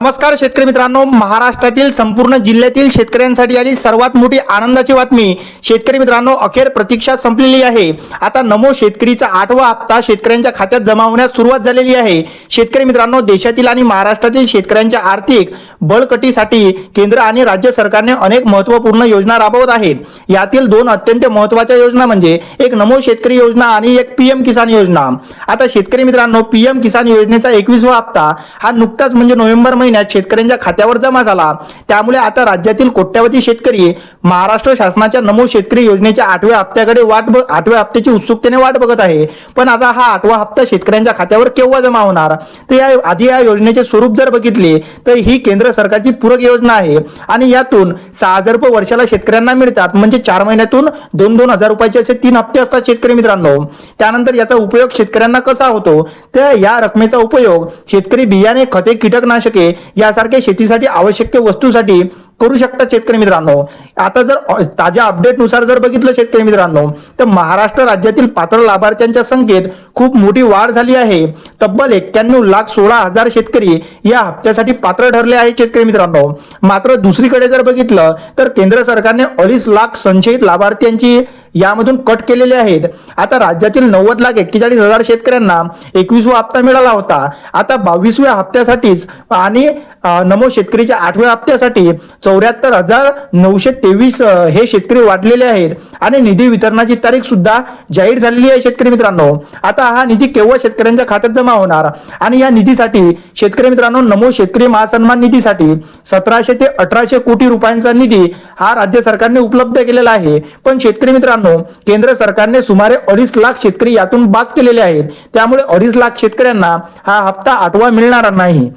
नमस्कार शेतकरी मित्रांनो, महाराष्ट्रातील संपूर्ण जिल्ह्यातील शेतकऱ्यांसाठी आली सर्वात मोठी आनंदाची बातमी। शेतकरी मित्रांनो, अखेर प्रतीक्षा संपलेली आहे। आता नमो शेतकरीचा 8वा हप्ता शेतकऱ्यांच्या खात्यात जमा होण्यास सुरुवात झालेली आहे। शेतकरी मित्रांनो, देशातील आणि महाराष्ट्रातील शेतकऱ्यांच्या आर्थिक बळकटीसाठी केंद्र आणि राज्य सरकारने अनेक महत्त्वपूर्ण योजना राबवत आहेत। यातील दोन अत्यंत महत्त्वाच्या योजना म्हणजे एक नमो शेतकरी योजना आणि एक पीएम किसान योजना। आता शेतकरी मित्रांनो, पीएम किसान योजनेचा 21वा हप्ता हा नुकताच म्हणजे नोव्हेंबर महिन्यात शेतकऱ्यांच्या खात्यावर जमा झाला। त्यामुळे आता राज्यातील कोट्यावधी शेतकरी महाराष्ट्र शासनाच्या नमो शेतकरी योजनेच्या 8व्या हप्त्याकडे 8व्या हप्त्याची उत्सुकतेने वाट बघत आहे। पण आता हा 8वा हप्ता शेतकऱ्यांच्या खात्यावर केव्हा जमा होणार? तर आधी या योजनेचे स्वरूप जर बघितले तर ही केंद्र सरकारची पूरक योजना आहे आणि यातून 6,000 रुपये वर्षाला शेतकऱ्यांना मिळतात। म्हणजे 4 महिन्यातून 2,000 रुपयाचे असे 3 हप्ते असतात शेतकरी मित्रांनो। त्यानंतर याचा उपयोग शेतकऱ्यांना कसा होतो? तर या रकमेचा उपयोग शेतकरी बियाणे, खते, कीटकनाशके यासारख्या शेतीसाठी आवश्यक वस्तूसाठी करू शकतात शेतकरी मित्रांनो। आता जर ताज्या अपडेट नुसार जर बघितलं शेतकरी मित्रांनो, तर महाराष्ट्र राज्यातील पात्र लाभार्थ्यांच्या संख्येत खूप मोठी वाढ झाली आहे। तब्बल 91,16,000 शेतकरी या हप्त्यासाठी पात्र ठरले आहेत शेतकरी मित्रांनो। मात्र दुसरीकडे जर बघितलं तर केंद्र सरकारने 2.5 लाख संशयित लाभार्थ्यांची यामधून कट केलेले आहेत। आता राज्यातील 90,41,000 शेतकऱ्यांना 21वा हप्ता मिळाला होता। आता 22व्या हप्त्यासाठीच आणि नमो शेतकरीच्या 8व्या हप्त्यासाठी 74,923 हे शेतकरी वाढलेले आहेत आणि निधी वितरणाची तारीख सुद्धा जाहीर झालेली आहे शेतकरी मित्रांनो। आता हा निधी केव्हा शेतकऱ्यांच्या खात्यात जमा होणार? आणि या निधीसाठी शेतकरी मित्रांनो, नमो शेतकरी महासन्मान निधीसाठी 1700 ते 1800 कोटी रुपयांचा निधी हा राज्य सरकारने उपलब्ध केलेला आहे। पण शेतकरी मित्रांनो, केंद्र सरकारने सुमारे 2.5 लाख शेतकरी यातून बाद केलेले आहेत। त्यामुळे 2.5 लाख शेतकऱ्यांना हा हप्ता 8वा मिळणार नाही।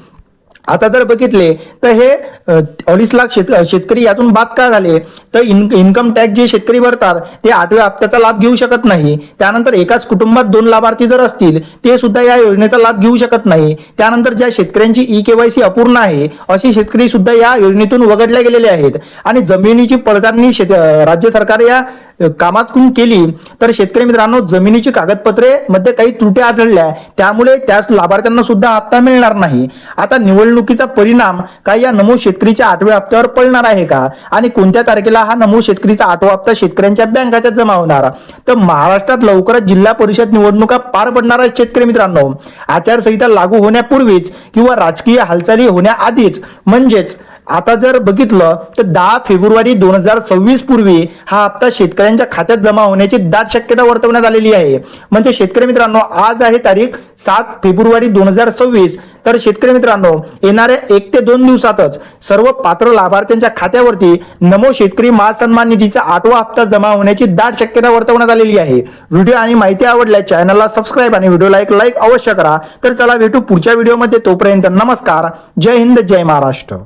आता जर बघितले तर हे 2.5 लाख शेतकरी यातून बाद का झाले? तर इन्कम टॅक्स जे शेतकरी भरतात ते 8व्या हप्त्याचा लाभ घेऊ शकत नाही। त्यानंतर एकाच कुटुंबात 2 लाभार्थी जर असतील ते सुद्धा या योजनेचा लाभ घेऊ शकत नाही। त्यानंतर ज्या शेतकऱ्यांची ई-केवायसी अपूर्ण आहे असे शेतकरी सुद्धा या योजनेतून वगळले गेलेले आहेत। आणि जमिनीची पडताळणी राज्य सरकार या कामातून केली तर शेतकरी मित्रांनो, जमिनीची कागदपत्रे मध्ये काही त्रुटी आढळल्या, त्यामुळे त्याच लाभार्थ्यांना सुद्धा हप्ता मिळणार नाही। आता निवडणुकीचा परिणाम काय या नमो शेतकरीच्या 8व्या हप्त्यावर पडणार आहे का? आणि कोणत्या तारखेला हा नमो शेतकरीचा 8वा हप्ता शेतकऱ्यांच्या बँक खात्यात जमा होणार? तर महाराष्ट्रात लवकरच जिल्हा परिषद निवडणुका पार पडणार आहेत शेतकरी मित्रांनो। आचारसंहिता लागू होण्यापूर्वीच किंवा राजकीय हालचाली होण्याआधीच, म्हणजेच आता जर बघितलं तर 10 फेब्रुवारी 2026 पूर्वी हा हप्ता शेतकऱ्यांच्या खात्यात जमा होण्याची दाट शक्यता वर्तवण्यात आलेली आहे। म्हणजे शेतकरी मित्रांनो, आज आहे तारीख 7 फेब्रुवारी 2026। तर शेतकरी मित्रांनो, येणाऱ्या 1 ते 2 दिवसातच सर्व पात्र लाभार्थ्यांच्या खात्यावरती नमो शेतकरी महासन्मान निधीचा 8वा हप्ता जमा होण्याची दाट शक्यता वर्तवण्यात आलेली आहे। व्हिडिओ आणि माहिती आवडल्यास चॅनलला सबस्क्राईब आणि व्हिडिओला एक लाईक अवश्य करा। तर चला भेटू पुढच्या व्हिडिओमध्ये। तोपर्यंत नमस्कार, जय हिंद, जय महाराष्ट्र।